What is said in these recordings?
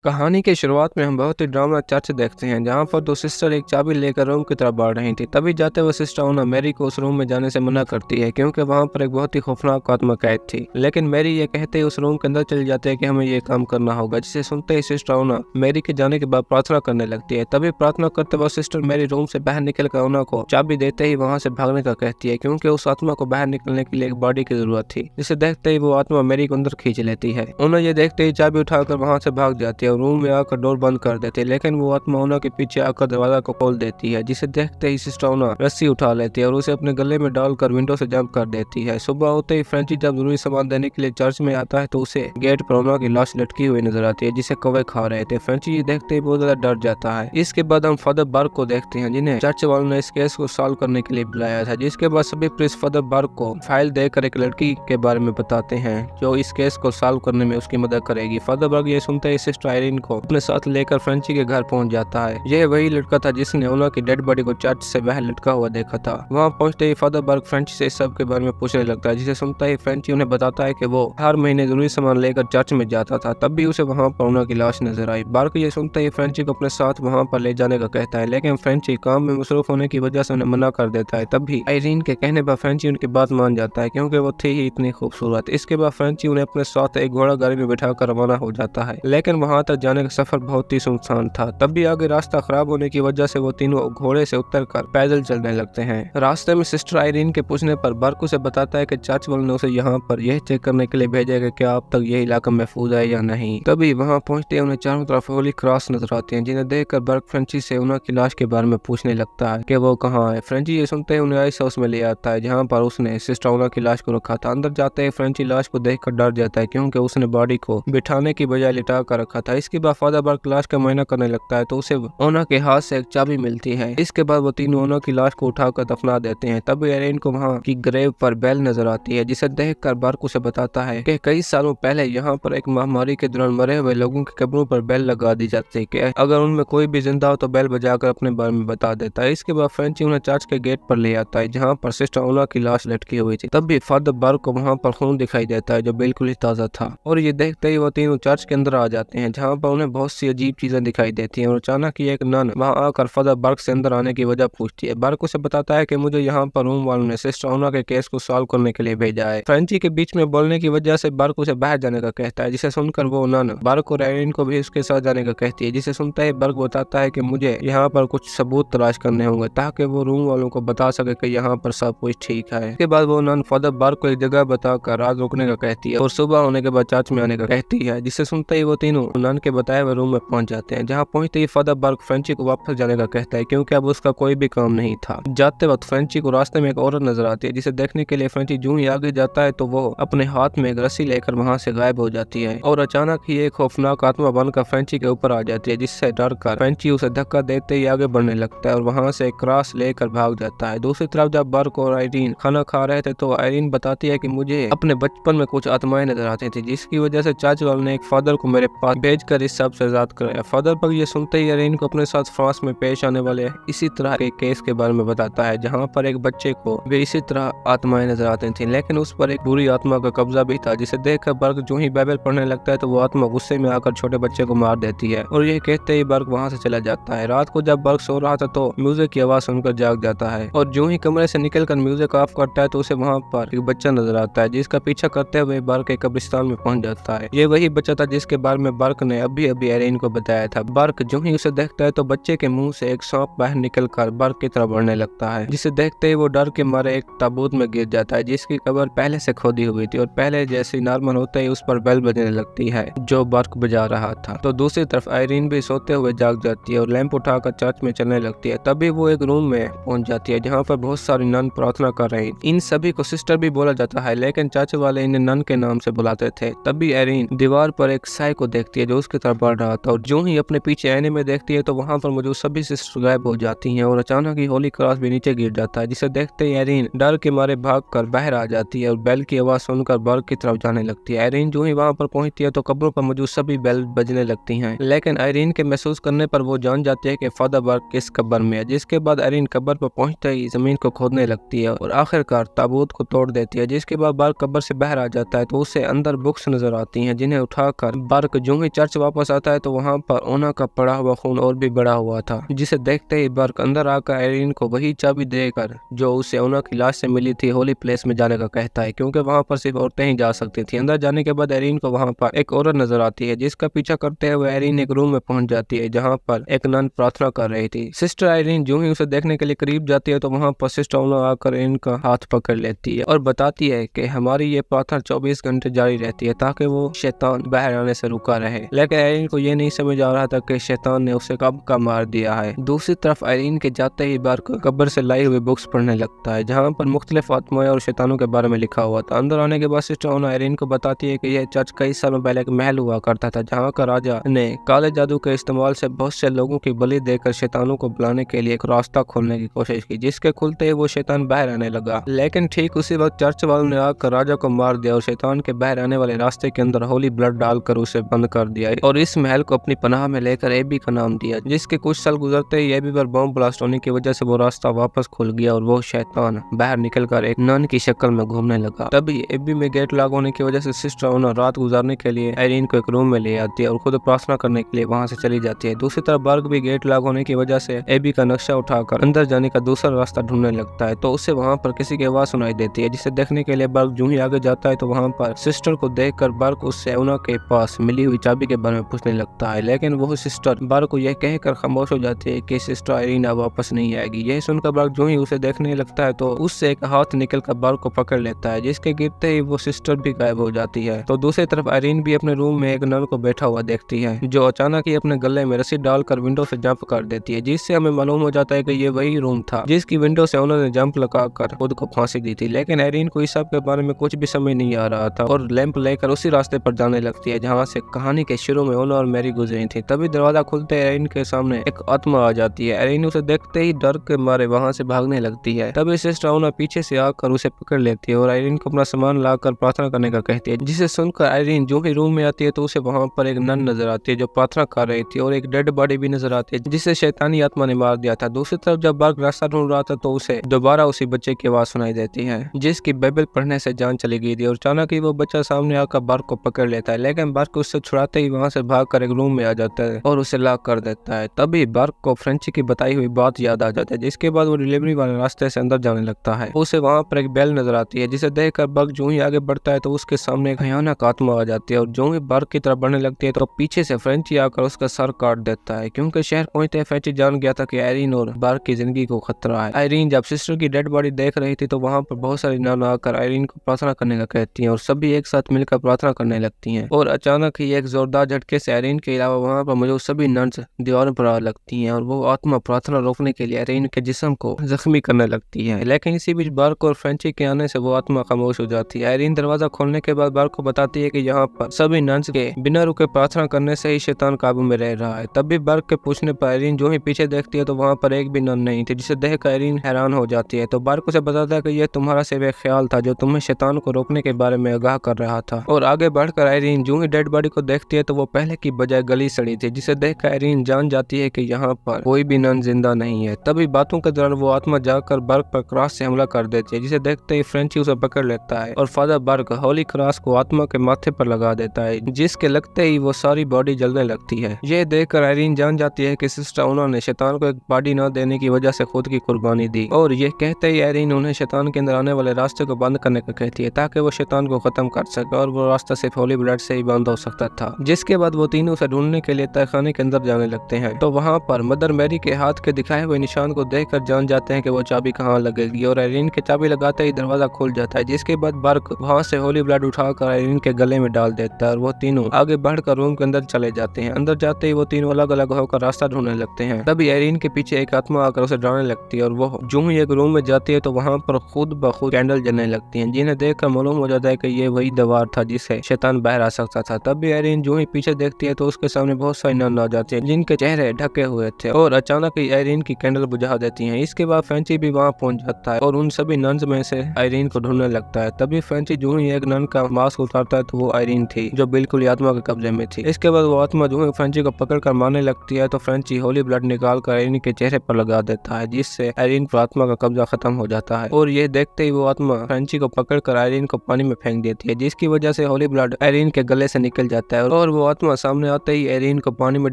कहानी की शुरुआत में हम बहुत ही ड्रामा चर्च देखते हैं जहां पर दो सिस्टर एक चाबी लेकर रूम की तरफ बढ़ रही थी। तभी जाते हुए सिस्टर ओना मैरी को उस रूम में जाने से मना करती है क्योंकि वहां पर एक बहुत ही खौफनाक आत्मा कैद थी। लेकिन मैरी ये कहते ही उस रूम के अंदर चली जाती है कि हमें ये काम करना होगा, जिसे सुनते ही सिस्टर ओना मैरी के जाने के बाद प्रार्थना करने लगती है। तभी प्रार्थना करते वक्त सिस्टर मैरी रूम से बाहर निकलकर ओना को चाबी देते ही वहां से भागने का कहती है क्योंकि उस आत्मा को बाहर निकलने के लिए एक बॉडी की जरूरत थी, जिसे देखते ही वो आत्मा मैरी को अंदर खींच लेती है। ओना ये देखते ही चाबी उठाकर वहां से भाग जाती है और रूम में आकर डोर बंद कर देती है। लेकिन वो आत्मा ओना के पीछे आकर दरवाजा को खोल देती है, जिसे देखते ही सिस्टर ओना रस्सी उठा लेती है और उसे अपने गले में डालकर विंडो से जंप कर देती है। सुबह होते ही फ्रेंची जब जरूरी सामान देने के लिए चर्च में आता है तो उसे गेट पर ओना की लाश लटकी हुई नजर आती है, जिसे कौवे खा रहे थे। फ्रेंची ये देखते ही बहुत ज्यादा डर जाता है। इसके बाद हम फादर बार्क को देखते हैं, जिन्हें चर्च वालों ने इस केस को सॉल्व करने के लिए बुलाया था। जिसके बाद सभी प्रीस्ट फादर बार्क को फाइल देकर एक लड़की के बारे में बताते हैं जो इस केस को सॉल्व करने में उसकी मदद करेगी। फादर बार्क ये सुनते ही सिस्टर आयरीन को अपने साथ लेकर फ्रेंची के घर पहुंच जाता है। यह वही लड़का था जिसने ओना की डेड बॉडी को चर्च से बाहर लटका हुआ देखा था। वहां पहुंचते ही फादर बर्ग फ्रेंची से इस सब के बारे में पूछने लगता है, जिसे सुनता ही फ्रेंची उन्हें बताता है कि वो हर महीने जरूरी सामान लेकर चर्च में जाता था, तब भी उसे वहां पर ओना की लाश नजर आई। बर्ग ये सुनते ही फ्रेंची को अपने साथ वहां पर ले जाने का कहता है, लेकिन फ्रेंची काम में मसरूफ होने की वजह से उन्हें मना कर देता है। तब भी आयरीन के कहने पर फ्रेंची उनकी बात मान जाता है क्योंकि वो थी ही इतनी खूबसूरत। इसके बाद फ्रेंची उन्हें अपने साथ एक घोड़ा गाड़ी में बिठा कर रवाना हो जाता है, लेकिन वहां तक जाने का सफर बहुत ही सुनसान था। तब भी आगे रास्ता खराब होने की वजह से वो तीनों घोड़े से उतरकर पैदल चलने लगते हैं। रास्ते में सिस्टर आयरीन के पूछने पर बर्क उसे बताता है कि चर्च वालों ने उसे यहाँ पर यह चेक करने के लिए भेजा है कि क्या अब तक यह इलाका महफूज है या नहीं। तभी वहाँ पहुंचते उन्हें चारों तरफ होली क्रॉस नजर आते हैं, जिन्हें देखकर बर्क फ्रेंची से ओना की लाश के बारे में पूछने लगता है कि वो कहाँ है। फ्रेंची ये सुनते ही उन्हें आइस हाउस में ले आता है जहाँ पर उसने सिस्टर ओना की लाश को रखा था। अंदर जाते ही फ्रेंची लाश को देखकर डर जाता है क्योंकि उसने बॉडी को बिठाने की बजाय लिटा कर रखा था। इसके बाद फादर बर्क लाश का मुआयना करने लगता है तो उसे ओना के हाथ से एक चाबी मिलती है। इसके बाद वो तीनों ओना की लाश को उठाकर दफना देते हैं। तब आयरीन को वहाँ की ग्रेव पर बेल नजर आती है, जिसे देखकर बर्क उसे बताता है कि कई सालों पहले यहाँ पर एक महामारी के दौरान मरे हुए लोगों की कब्रों पर बेल लगा दी जाती है कि अगर उनमें कोई भी जिंदा हो तो बेल बजाकर अपने बारे में बता देता है। इसके बाद फ्रेंची उन्हें चर्च के गेट पर ले आता है जहाँ पर सिस्टर ओना की लाश लटकी हुई थी। तब भी फादर बर्क को वहाँ पर खून दिखाई देता है जो बिल्कुल ही ताजा था, और ये देखते ही वो तीनों चर्च के अंदर आ जाते हैं जहाँ पर उन्हें बहुत सी अजीब चीजें दिखाई देती हैं। और अचानक ही एक नन वहाँ आकर फादर बर्क से अंदर आने की वजह पूछती है। बर्क उसे बताता है कि मुझे यहाँ पर रूम वालों ने सिस्टर ओना के केस को सॉल्व करने के लिए भेजा है। फ्रेंची के बीच में बोलने की वजह से बर्क उसे बाहर जाने का कहता है, जिसे सुनकर वो नन बर्क और आयरीन को भी उसके साथ जाने का कहती है। जिसे सुनता है बर्क बताता है कि मुझे यहाँ पर कुछ सबूत तलाश करने होंगे ताकि वो रूम वालों को बता सके कि यहाँ पर सब कुछ ठीक है। इसके बाद वो नन फादर बर्क को एक जगह बताकर रात रुकने का कहती है और सुबह होने के बाद चर्च में आने का कहती है। जिसे सुनते ही वो तीनों नन के बताए हुए रूम में पहुंच जाते हैं। जहाँ पहुंचते ही फादर बर्क फ्रेंची को वापस जाने का कहता है क्योंकि अब उसका कोई भी काम नहीं था। जाते वक्त फ्रेंची को रास्ते में एक औरत नजर आती है, जिसे देखने के लिए फ्रेंची जूं ही आगे जाता है तो वो अपने हाथ में एक रस्सी लेकर वहां से गायब हो जाती है और अचानक ही एक खौफनाक आत्मा बनकर फ्रेंची के ऊपर आ जाती है, जिससे डर कर फ्रेंची उसे धक्का देते ही आगे बढ़ने लगता है और वहां से एक क्रॉस लेकर भाग जाता है। दूसरी तरफ जब बर्क और आयरीन खाना खा रहे थे तो आयरीन बताती है कि मुझे अपने बचपन में कुछ आत्माएं नजर आती थी, जिसकी वजह से चर्च वालों ने एक फादर को मेरे पास भेजकर इस सब से आजाद कराया। फादर पर ये सुनते ही आयरीन को अपने साथ फ्रांस में पेश आने वाले इसी तरह के केस के बारे में बताता है जहाँ पर एक बच्चे को भी इसी तरह आत्माएं नजर आती थी, लेकिन उस पर एक बुरी आत्मा का कब्जा भी था। जिसे देखकर बर्क जो ही बाइबल पढ़ने लगता है तो वो आत्मा गुस्से में आकर छोटे बच्चे को मार देती है और ये कहते ही बर्क वहाँ से चला जाता है। रात को जब बर्क सो रहा था तो म्यूजिक की आवाज सुनकर जाग जाता है और जो ही कमरे से निकलकर म्यूजिक ऑफ करता है तो उसे वहाँ पर एक बच्चा नजर आता है, जिसका पीछा करते हुए बर्क एक कब्रिस्तान में पहुंच जाता है। ये वही बच्चा था जिसके बारे में बर्क ने अभी अभी आयरीन को बताया था। बर्क जो ही उसे देखता है तो बच्चे के मुंह से एक सांप बाहर निकलकर बर्क की तरफ बढ़ने लगता है, जिसे देखते ही वो डर के मारे एक ताबूत में गिर जाता है जिसकी कब्र पहले से खोदी हुई थी और पहले जैसी नॉर्मल होते ही उस पर बेल बजने लगती है जो बर्क बजा रहा था। तो दूसरी तरफ आयरीन भी सोते हुए जाग जाती है और लैंप उठाकर चर्च में चलने लगती है। तभी वो एक रूम में पहुंच जाती है जहाँ पर बहुत सारी नन प्रार्थना कर रही। इन सभी को सिस्टर भी बोला जाता है, लेकिन चर्च वाले इन्हें नन के नाम से बुलाते थे। तभी आयरीन दीवार पर एक साई को देखती है जो उसकी तरफ बढ़ रहा था और जो ही अपने पीछे आईने में देखती है तो वहाँ पर मौजूद सभी सिस्टर गायब हो जाती हैं और अचानक ही होली क्रॉस भी नीचे गिर जाता है, जिसे देखते ही आयरीन डर के मारे भागकर बाहर आ जाती है और बेल की आवाज सुनकर बर्क की तरफ जाने लगती है। आयरीन जो ही वहाँ पर पहुंचती है तो कब्रों पर मौजूद सभी बेल बजने लगती हैं, लेकिन आयरीन के महसूस करने पर वो जान जाती है कि फादर बर्क किस कब्र में है। जिसके बाद आयरीन कब्र पर पहुंचते ही जमीन को खोदने लगती है और आखिरकार ताबूत को तोड़ देती है। जिसके बाद बर्क कब्र से बाहर आ जाता है तो उसे अंदर बुक्स नजर आती हैं, जिन्हें उठाकर बर्क जो ही चर्च से वापस आता है तो वहाँ पर ओना का पड़ा हुआ खून और भी बड़ा हुआ था, जिसे देखते ही बर्क अंदर आकर आयरीन को वही चाबी देकर जो उसे ओना की लाश से मिली थी होली प्लेस में जाने का कहता है, क्योंकि वहाँ पर सिर्फ औरतें ही जा सकती थी। अंदर जाने के बाद आयरीन को वहाँ पर एक औरत नजर आती है, जिसका पीछा करते हुए आयरीन एक रूम में पहुंच जाती है जहाँ पर एक नन प्रार्थना कर रही थी। सिस्टर आयरीन जो ही उसे देखने के लिए करीब जाती है तो वहाँ पर सिस्टर ओना आकर इनका हाथ पकड़ लेती है और बताती है कि हमारी ये प्रार्थना 24 घंटे जारी रहती है ताकि वो शैतान बाहर आने से रुका रहे। लेकिन आयरीन को ये नहीं समझ आ रहा था कि शैतान ने उसे कब का मार दिया है। दूसरी तरफ आयरीन के जाते ही बर्क कब्र से लाई हुई बुक्स पढ़ने लगता है जहाँ पर मुख्तलिफ आत्माएं और शैतानों के बारे में लिखा हुआ था। अंदर आने के बाद सिस्टर ओना आयरीन को बताती है कि यह चर्च कई सालों पहले एक महल हुआ करता था जहाँ का राजा ने काले जादू के इस्तेमाल से बहुत से लोगों की बलि देकर शैतानों को बुलाने के लिए एक रास्ता खोलने की कोशिश की, जिसके खुलते ही वो शैतान बाहर आने लगा। लेकिन ठीक उसी वक्त चर्च वालों ने आकर राजा को मार दिया और शैतान के बाहर आने वाले रास्ते के अंदर होली ब्लड डालकर उसे बंद कर दिया और इस महल को अपनी पनाह में लेकर एबी का नाम दिया, जिसके कुछ साल गुजरते ही एबी पर बम ब्लास्ट होने की वजह से वो रास्ता वापस खुल गया और वो शैतान बाहर निकलकर एक नन की शक्ल में घूमने लगा। तभी एबी में गेट लॉक होने की वजह से सिस्टर ओना रात गुजारने के लिए आयरीन को एक रूम में ले आती है और खुद प्रार्थना करने के लिए वहाँ से चली जाती है। दूसरी तरफ बर्क भी गेट लॉक होने की वजह से एबी का नक्शा उठाकर अंदर जाने का दूसरा रास्ता ढूंढने लगता है तो उसे वहाँ पर किसी की आवाज सुनाई देती है, जिसे देखने के लिए बर्क जो ही आगे जाता है तो वहाँ पर सिस्टर को देखकर बर्क उससे ओना के पास मिली हुई चाबी के बारे में पूछने लगता है। लेकिन वो सिस्टर बर्क को यह कहकर खामोश हो जाती है कि सिस्टर आयरीन अब वापस नहीं आएगी। यह सुनकर बर्क जो ही उसे देखने लगता है तो उससे एक हाथ निकलकर बर्क को पकड़ लेता है, जिसके गिरते ही वो सिस्टर भी गायब हो जाती है। तो दूसरी तरफ आयरीन भी अपने रूम में एक नन को बैठा हुआ देखती है जो अचानक ही अपने गले में रस्सी डालकर विंडो से जंप कर देती है, जिससे हमें मालूम हो जाता है कि ये वही रूम था जिसकी विंडो से उन्होंने जंप लगाकर खुद को फांसी दी थी। लेकिन आयरीन को इस सब के बारे में कुछ भी समझ नहीं आ रहा था और लैंप लेकर उसी रास्ते पर जाने लगती है जहाँ से कहानी के शुरू में ओना और मैरी गुजरी थी। तभी दरवाजा खुलते आयरीन के सामने एक आत्मा आ जाती है। आयरीन उसे देखते ही डर के मारे वहाँ से भागने लगती है। तभी सिस्टर ओना पीछे से आकर उसे पकड़ लेती है और आयरीन को अपना सामान लाकर प्रार्थना करने का कहती है, जिसे सुनकर आयरीन जो ही रूम में आती है तो उसे वहाँ पर एक नन नजर आती है जो प्रार्थना कर रही थी और एक डेड बॉडी भी नजर आती है जिसे शैतानी आत्मा ने मार दिया था। दूसरी तरफ जब बर्क रास्ता ढूंढ रहा था तो उसे दोबारा उसी बच्चे की आवाज सुनाई देती है जिसकी बाइबल पढ़ने से जान चली गई थी और अचानक ही वो बच्चा सामने आकर बर्क को पकड़ लेता है। लेकिन बर्क उससे छुड़ाते ही वहाँ से भागकर एक रूम में आ जाता है और उसे लॉक कर देता है। तभी बर्क को फ्रेंची की बताई हुई बात याद आ जाती है, जिसके बाद वो डिलीवरी वाले रास्ते से अंदर जाने लगता है। उसे वहाँ पर एक बेल नजर आती है जिसे देखकर बर्क जो ही आगे बढ़ता है तो उसके सामने एक भयानक आत्मा आ जाती है और जो ही बर्क की तरफ बढ़ने लगती है तो पीछे से फ्रेंची आकर उसका सर काट देता है, क्योंकि शहर पहुंचते फ्रेंची जान गया था कि आयरीन और बर्क की जिंदगी को खतरा है। आयरीन जब सिस्टर की डेड बॉडी देख रही थी तो वहाँ पर बहुत सारी नन आकर आयरीन को प्रार्थना करने का कहती हैं और सभी एक साथ मिलकर प्रार्थना करने लगती हैं और अचानक ही एक जोरदार झटके से आयरीन के अलावा वहाँ पर मौजूद सभी नन्स दीवारों पर आ लगती हैं और वो आत्मा प्रार्थना रोकने के लिए आयरीन के जिस्म को जख्मी करने लगती है। लेकिन इसी बीच बर्क और फ्रेंची के आने से वो आत्मा खामोश हो जाती है। आयरीन दरवाजा खोलने के बाद बर्क को बताती है कि यहाँ पर सभी नन्स के बिना रुके प्रार्थना करने से ही शैतान काबू में रह रहा है। तभी बर्क के पूछने पर आयरीन जो ही पीछे देखती है तो वहाँ पर एक भी नन नहीं थी, जिसे देख आयरीन हैरान हो जाती है। तो बर्क उसे बताता है कि यह तुम्हारा सिर्फ एक ख्याल था जो तुम्हें शैतान को रोकने के बारे में आगाह कर रहा था। और आगे बढ़कर आयरीन जो ही डेड बॉडी को देखती है तो वो पहले की बजाय गली सड़ी थी, जिसे देख आयरीन जान जाती है कि यहाँ पर कोई भी नन जिंदा नहीं है। तभी बातों के दौरान वो आत्मा जाकर बर्क पर क्रॉस से हमला कर देती है, जिसे देखते ही फ्रेंची उसे पकड़ लेता है और फादर बर्क होली क्रॉस को आत्मा के माथे पर लगा देता है, जिसके लगते ही वो सारी बॉडी जलने लगती है। ये देखकर आयरीन जान जाती है कि सिस्टर उन्होंने शैतान को एक बॉडी न देने की वजह से खुद की कुर्बानी दी और ये कहते ही आयरीन उन्हें शैतान के अंदर आने वाले रास्ते को बंद करने का कहती है ताकि वो शैतान को खत्म कर सके और वो रास्ता सिर्फ होली ब्लड से ही बंद हो सकता था। जिसके बाद वो तीनों उसे ढूंढने के लिए तहखाने के अंदर जाने लगते हैं। तो वहाँ पर मदर मैरी के हाथ के दिखाए हुए निशान को देखकर जान जाते हैं कि वो चाबी कहाँ लगेगी और आयरीन के चाबी लगाते ही दरवाजा खुल जाता है। जिसके बाद बर्क वहाँ से होली ब्लड उठाकर आयरीन के गले में डाल देता है और वो तीनों आगे बढ़कर रूम के अंदर चले जाते हैं। अंदर जाते ही वो तीनों अलग अलग होकर रास्ता ढूंढने लगते हैं। तभी आयरीन के पीछे एक आत्मा आकर उसे डराने लगती है और वो जो ही एक रूम में जाती है तो वहाँ पर खुद ब खुद कैंडल जलने लगती हैं, जिन्हें देखकर मालूम हो जाता है कि ये वही दीवार था जिससे शैतान बाहर आ सकता था। तब भी आयरीन जो ही पीछे देखती है तो उसके सामने बहुत सारी नन आ जाती है जिनके चेहरे ढके हुए थे और अचानक ही आयरीन की कैंडल बुझा देती हैं। इसके बाद फ्रेंची भी वहाँ पहुंच जाता है और उन सभी नन्स में से आयरीन को ढूंढने लगता है। तभी फ्रेंची जो ही एक नन का मास्क उतारता है तो वो आयरीन थी जो बिल्कुल आत्मा के कब्जे में थी। इसके बाद वो आत्मा जो है फ्रेंची को पकड़ कर मारने लगती है तो फ्रेंची होली ब्लड निकाल कर आयरीन के चेहरे पर लगा देता है, जिससे आयरीन पर आत्मा का कब्जा खत्म हो जाता है। और ये देखते ही वो आत्मा फ्रेंची को पकड़ कर आयरीन को पानी में फेंक देती है, जिसकी वजह से होली ब्लड आयरीन के गले से निकल जाता है और वो आत्मा सामने आते ही एरिन को पानी में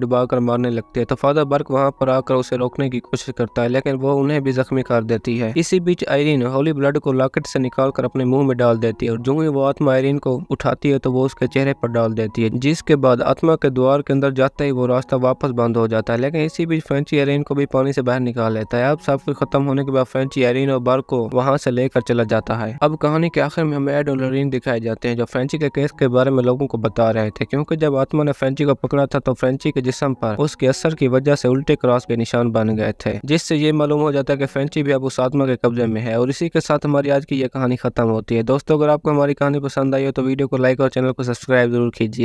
डुबाकर मारने लगती है तो फादर बर्क वहाँ पर आकर उसे रोकने की कोशिश करता है, लेकिन वो उन्हें भी जख्मी कर देती है। इसी बीच आयरीन होली ब्लड को लॉकेट से निकालकर अपने मुंह में डाल देती है और जो ही वो आत्मा आयरीन को उठाती है तो वो उसके चेहरे पर डाल देती है, जिसके बाद आत्मा के द्वार के अंदर जाते ही वो रास्ता वापस बंद हो जाता है। लेकिन इसी बीच फ्रेंची आयरीन को भी पानी से बाहर निकाल लेता है। अब सब कुछ खत्म होने के बाद फ्रेंची आयरीन और बर्क को वहाँ से लेकर चला जाता है। अब कहानी के आखिर में हमें एड और लॉरीन दिखाए जाते हैं जो फ्रेंची के केस के बारे में लोगों को बता रहे थे, क्योंकि जब आत्मा ने फ्रेंची को पकड़ा था तो फ्रेंची के जिस्म पर उसके असर की वजह से उल्टे क्रॉस के निशान बन गए थे, जिससे ये मालूम हो जाता है कि फ्रेंची भी अब उस आत्मा के कब्जे में है। और इसी के साथ हमारी आज की ये कहानी खत्म होती है। दोस्तों, अगर आपको हमारी कहानी पसंद आई हो तो वीडियो को लाइक और चैनल को सब्सक्राइब जरूर कीजिए।